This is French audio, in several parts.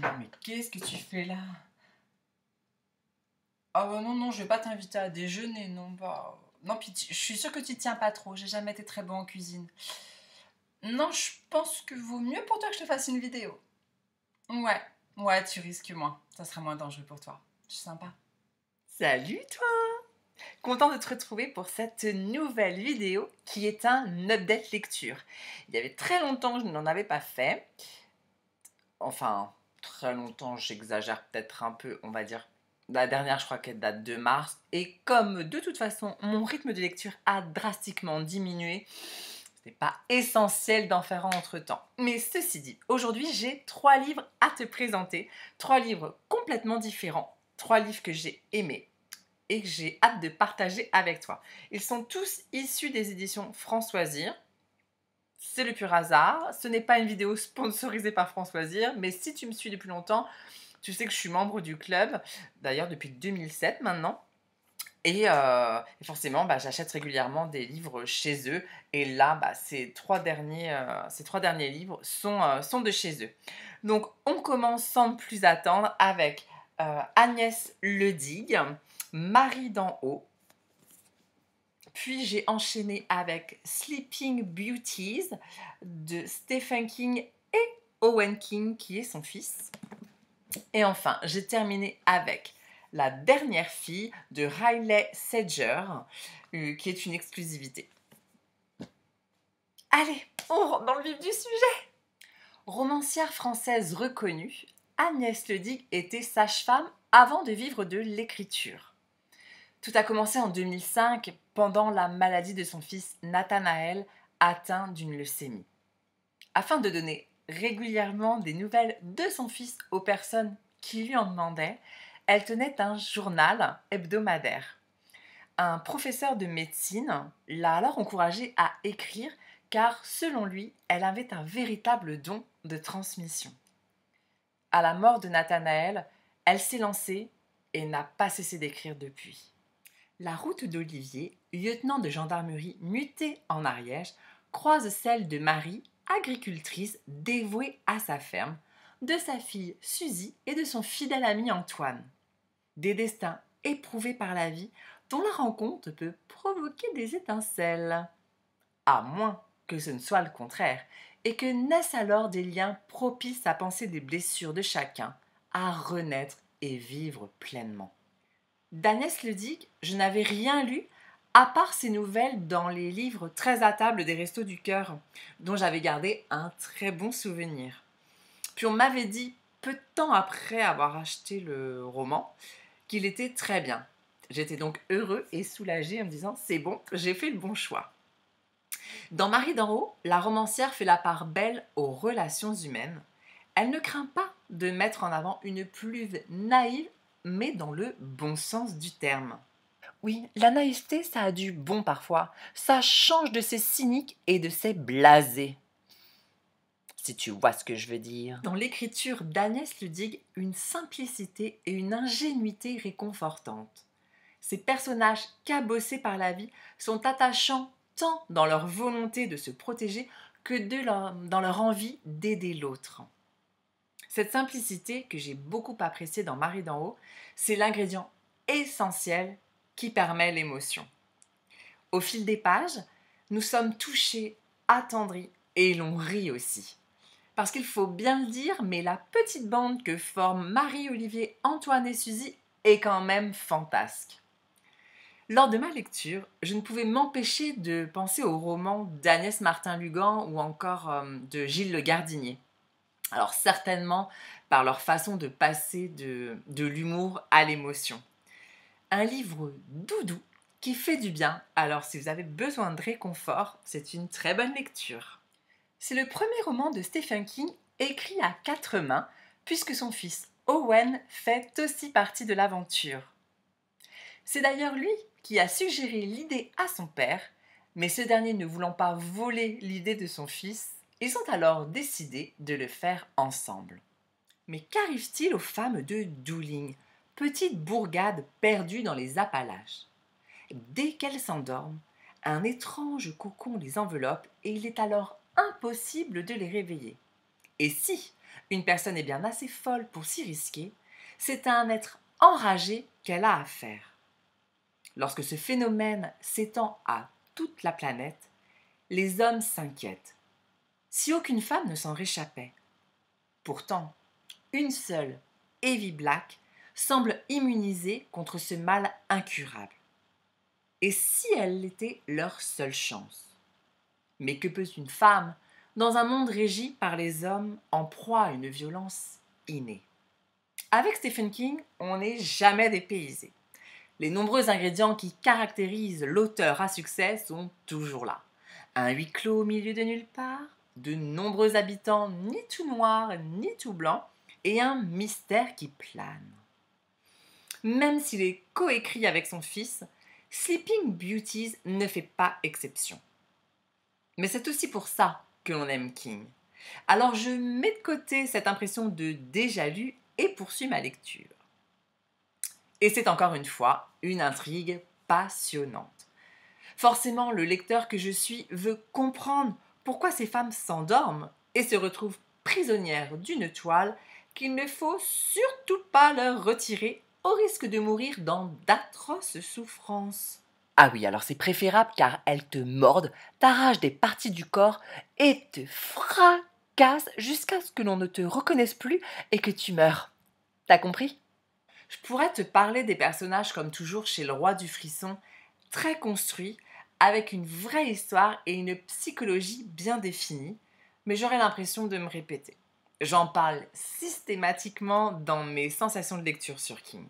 non, mais qu'est-ce que tu fais là? Ah ouais, non, non, je vais pas t'inviter à déjeuner, non, bah... Non, puis je suis sûre que tu tiens pas trop, j'ai jamais été très bon en cuisine. Non, je pense que vaut mieux pour toi que je te fasse une vidéo. Ouais, ouais, tu risques moins, ça sera moins dangereux pour toi. C'est sympa. Salut toi! Content de te retrouver pour cette nouvelle vidéo qui est un update lecture. Il y avait très longtemps que je n'en avais pas fait. Enfin, très longtemps, j'exagère peut-être un peu, on va dire. La dernière, je crois qu'elle date de mars. Et comme de toute façon, mon rythme de lecture a drastiquement diminué, ce n'est pas essentiel d'en faire un entre-temps. Mais ceci dit, aujourd'hui, j'ai 3 livres à te présenter. 3 livres complètement différents. 3 livres que j'ai aimés et que j'ai hâte de partager avec toi. Ils sont tous issus des éditions Françoisir. C'est le pur hasard. Ce n'est pas une vidéo sponsorisée par Françoisir, mais si tu me suis depuis longtemps, tu sais que je suis membre du club, d'ailleurs depuis 2007 maintenant. Et forcément, j'achète régulièrement des livres chez eux. Et là, ces trois derniers livres sont de chez eux. Donc, on commence sans plus attendre avec Agnès Ledigue, Marie d'en haut. Puis j'ai enchaîné avec Sleeping Beauties de Stephen King et Owen King, qui est son fils. Et enfin, j'ai terminé avec La dernière fille de Riley Sager, qui est une exclusivité. Allez, on rentre dans le vif du sujet. Romancière française reconnue, Agnès Ledigue était sage-femme avant de vivre de l'écriture. Tout a commencé en 2005 pendant la maladie de son fils Nathanaël atteint d'une leucémie. Afin de donner régulièrement des nouvelles de son fils aux personnes qui lui en demandaient, elle tenait un journal hebdomadaire. Un professeur de médecine l'a alors encouragée à écrire car, selon lui, elle avait un véritable don de transmission. À la mort de Nathanaël, elle s'est lancée et n'a pas cessé d'écrire depuis. La route d'Olivier, lieutenant de gendarmerie muté en Ariège, croise celle de Marie, agricultrice dévouée à sa ferme, de sa fille Suzy et de son fidèle ami Antoine. Des destins éprouvés par la vie dont la rencontre peut provoquer des étincelles. À moins que ce ne soit le contraire, et que naissent alors des liens propices à penser des blessures de chacun, à renaître et vivre pleinement. D'Agnès Ledigue, je n'avais rien lu à part ces nouvelles dans les livres très à table des Restos du Cœur, dont j'avais gardé un très bon souvenir. Puis on m'avait dit, peu de temps après avoir acheté le roman, qu'il était très bien. J'étais donc heureux et soulagé en me disant, c'est bon, j'ai fait le bon choix. Dans Marie d'en haut, la romancière fait la part belle aux relations humaines. Elle ne craint pas de mettre en avant une pluve naïve, mais dans le bon sens du terme. Oui, la naïveté, ça a du bon parfois. Ça change de ces cyniques et de ces blasés. Si tu vois ce que je veux dire. Dans l'écriture d'Agnès Ledigue, une simplicité et une ingénuité réconfortantes. Ces personnages cabossés par la vie sont attachants tant dans leur volonté de se protéger que dans leur envie d'aider l'autre. Cette simplicité que j'ai beaucoup appréciée dans Marie d'en haut, c'est l'ingrédient essentiel qui permet l'émotion. Au fil des pages, nous sommes touchés, attendris et l'on rit aussi. Parce qu'il faut bien le dire, mais la petite bande que forment Marie, Olivier, Antoine et Suzy est quand même fantasque. Lors de ma lecture, je ne pouvais m'empêcher de penser aux romans d'Agnès Martin-Lugan ou encore de Gilles Le Gardinier. Alors certainement par leur façon de passer de l'humour à l'émotion. Un livre doudou qui fait du bien, alors si vous avez besoin de réconfort, c'est une très bonne lecture. C'est le premier roman de Stephen King écrit à 4 mains, puisque son fils Owen fait aussi partie de l'aventure. C'est d'ailleurs lui qui a suggéré l'idée à son père, mais ce dernier ne voulant pas voler l'idée de son fils, ils ont alors décidé de le faire ensemble. Mais qu'arrive-t-il aux femmes de Dooling, petite bourgade perdue dans les Appalaches? Dès qu'elles s'endorment, un étrange cocon les enveloppe et il est alors impossible de les réveiller. Et si, une personne est bien assez folle pour s'y risquer, c'est à un être enragé qu'elle a affaire. Lorsque ce phénomène s'étend à toute la planète, les hommes s'inquiètent. Si aucune femme ne s'en réchappait. Pourtant, une seule, Evie Black, semble immunisée contre ce mal incurable. Et si elle était leur seule chance? Mais que peut une femme dans un monde régi par les hommes en proie à une violence innée? Avec Stephen King, on n'est jamais dépaysé. Les nombreux ingrédients qui caractérisent l'auteur à succès sont toujours là. Un huis clos au milieu de nulle part, de nombreux habitants ni tout noirs ni tout blancs, et un mystère qui plane. Même s'il est coécrit avec son fils, Sleeping Beauties ne fait pas exception. Mais c'est aussi pour ça que l'on aime King. Alors je mets de côté cette impression de déjà lu et poursuis ma lecture. Et c'est encore une fois une intrigue passionnante. Forcément, le lecteur que je suis veut comprendre pourquoi ces femmes s'endorment et se retrouvent prisonnières d'une toile qu'il ne faut surtout pas leur retirer au risque de mourir dans d'atroces souffrances. Ah oui, alors c'est préférable car elles te mordent, t'arrachent des parties du corps et te fracassent jusqu'à ce que l'on ne te reconnaisse plus et que tu meurs. T'as compris? Je pourrais te parler des personnages comme toujours chez le roi du frisson, très construits, avec une vraie histoire et une psychologie bien définie, mais j'aurais l'impression de me répéter. J'en parle systématiquement dans mes sensations de lecture sur King.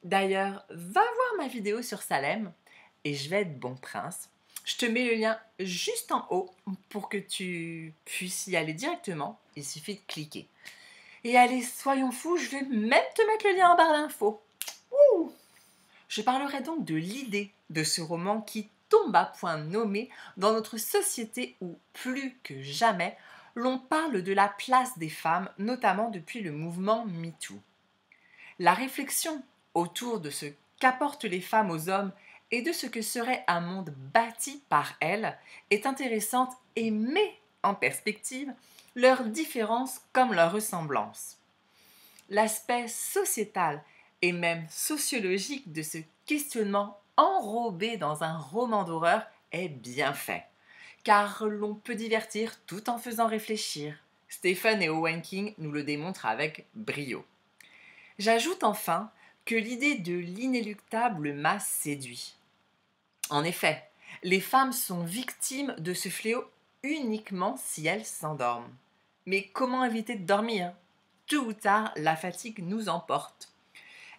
D'ailleurs, va voir ma vidéo sur Salem, et je vais être bon prince. Je te mets le lien juste en haut pour que tu puisses y aller directement. Il suffit de cliquer. Et allez, soyons fous, je vais même te mettre le lien en barre d'infos. Ouh! Je parlerai donc de l'idée de ce roman qui tombe à point nommé dans notre société où, plus que jamais, l'on parle de la place des femmes, notamment depuis le mouvement MeToo. La réflexion autour de ce qu'apportent les femmes aux hommes et de ce que serait un monde bâti par elles est intéressante et met en perspective leurs différences comme leurs ressemblances. L'aspect sociétal et même sociologique de ce questionnement enrobé dans un roman d'horreur est bien fait, car l'on peut divertir tout en faisant réfléchir. Stephen et Owen King nous le démontrent avec brio. J'ajoute enfin que l'idée de l'inéluctable m'a séduit. En effet, les femmes sont victimes de ce fléau uniquement si elles s'endorment. Mais comment éviter de dormir? Tôt ou tard, la fatigue nous emporte.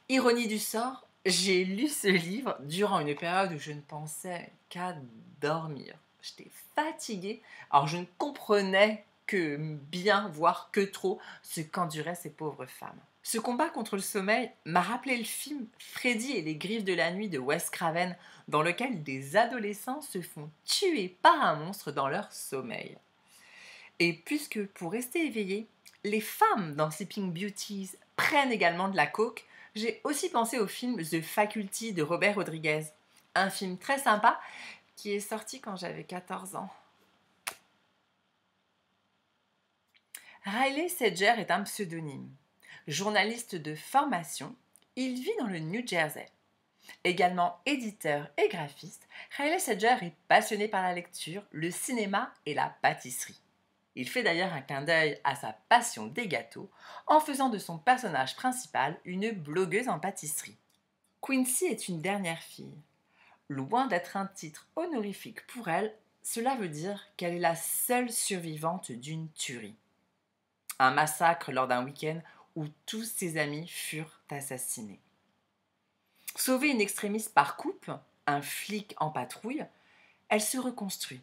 Ironie du sort, j'ai lu ce livre durant une période où je ne pensais qu'à dormir. J'étais fatiguée, alors je ne comprenais que bien, voire que trop, ce qu'enduraient ces pauvres femmes. Ce combat contre le sommeil m'a rappelé le film Freddy et les griffes de la nuit de Wes Craven, dans lequel des adolescents se font tuer par un monstre dans leur sommeil. Et puisque pour rester éveillé, les femmes dans Sleeping Beauties prennent également de la coke, j'ai aussi pensé au film The Faculty de Robert Rodriguez, un film très sympa qui est sorti quand j'avais 14 ans. Riley Sager est un pseudonyme. Journaliste de formation, il vit dans le New Jersey. Également éditeur et graphiste, Riley Sager est passionné par la lecture, le cinéma et la pâtisserie. Il fait d'ailleurs un clin d'œil à sa passion des gâteaux en faisant de son personnage principal une blogueuse en pâtisserie. Quincy est une dernière fille. Loin d'être un titre honorifique pour elle, cela veut dire qu'elle est la seule survivante d'une tuerie. Un massacre lors d'un week-end où tous ses amis furent assassinés. Sauvée in extremis par Coupe, un flic en patrouille, elle se reconstruit.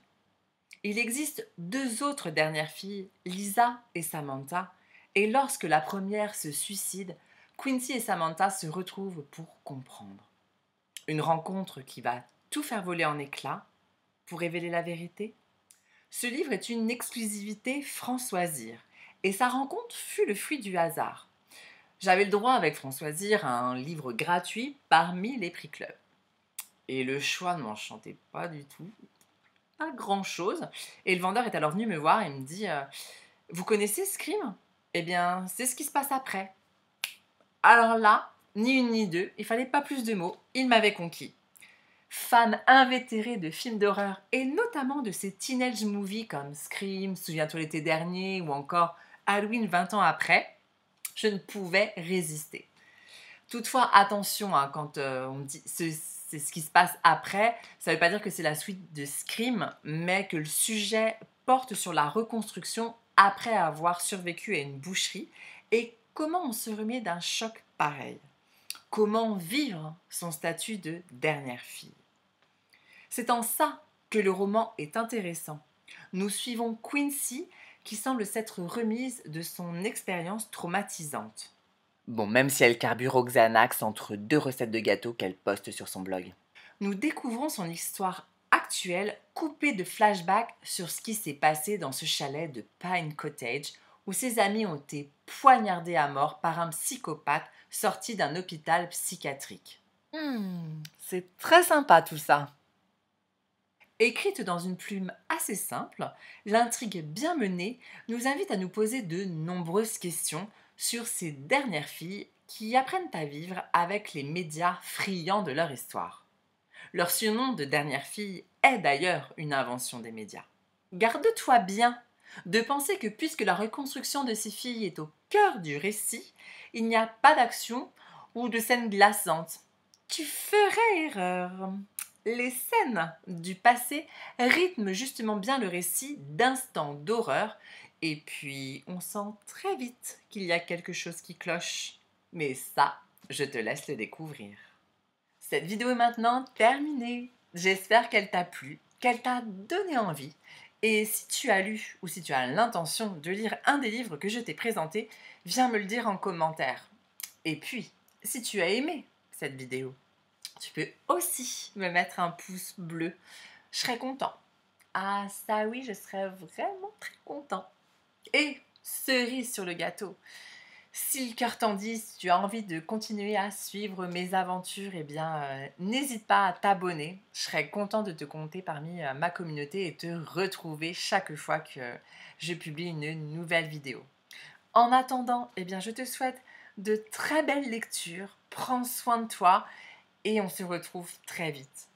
Il existe deux autres dernières filles, Lisa et Samantha, et lorsque la première se suicide, Quincy et Samantha se retrouvent pour comprendre. Une rencontre qui va tout faire voler en éclats pour révéler la vérité. Ce livre est une exclusivité Françoisir, et sa rencontre fut le fruit du hasard. J'avais le droit avec Françoisir à un livre gratuit parmi les prix club. Et le choix ne m'enchantait pas du tout, pas grand-chose. Et le vendeur est alors venu me voir et me dit « Vous connaissez Scream ?» Eh bien, c'est ce qui se passe après. Alors là, ni une ni deux, il fallait pas plus de mots, il m'avait conquis. Fan invétéré de films d'horreur et notamment de ces teenage movies comme Scream, Souviens-toi l'été dernier ou encore Halloween 20 ans après, je ne pouvais résister. Toutefois, attention, hein, quand on dit c'est ce qui se passe après, ça ne veut pas dire que c'est la suite de Scream, mais que le sujet porte sur la reconstruction après avoir survécu à une boucherie et comment on se remet d'un choc pareil. Comment vivre son statut de dernière fille. C'est en ça que le roman est intéressant. Nous suivons Quincy qui semble s'être remise de son expérience traumatisante. Bon, même si elle carbure au Xanax entre 2 recettes de gâteaux qu'elle poste sur son blog. Nous découvrons son histoire actuelle coupée de flashbacks sur ce qui s'est passé dans ce chalet de Pine Cottage où ses amis ont été poignardés à mort par un psychopathe sorti d'un hôpital psychiatrique. C'est très sympa tout ça. Écrite dans une plume assez simple, l'intrigue bien menée nous invite à nous poser de nombreuses questions sur ces dernières filles qui apprennent à vivre avec les médias friands de leur histoire. Leur surnom de dernière fille est d'ailleurs une invention des médias. Garde-toi bien de penser que puisque la reconstruction de ces filles est au cœur du récit, il n'y a pas d'action ou de scène glaçante. Tu ferais erreur. Les scènes du passé rythment justement bien le récit d'instants d'horreur et puis on sent très vite qu'il y a quelque chose qui cloche. Mais ça, je te laisse le découvrir. Cette vidéo est maintenant terminée. J'espère qu'elle t'a plu, qu'elle t'a donné envie. Et si tu as lu ou si tu as l'intention de lire un des livres que je t'ai présentés, viens me le dire en commentaire. Et puis, si tu as aimé cette vidéo, tu peux aussi me mettre un pouce bleu. Je serais content. Ah ça oui, je serais vraiment très content. Et cerise sur le gâteau. Si le cœur t'en dit, si tu as envie de continuer à suivre mes aventures, eh bien, n'hésite pas à t'abonner. Je serais content de te compter parmi ma communauté et te retrouver chaque fois que je publie une nouvelle vidéo. En attendant, eh bien, je te souhaite de très belles lectures. Prends soin de toi et on se retrouve très vite.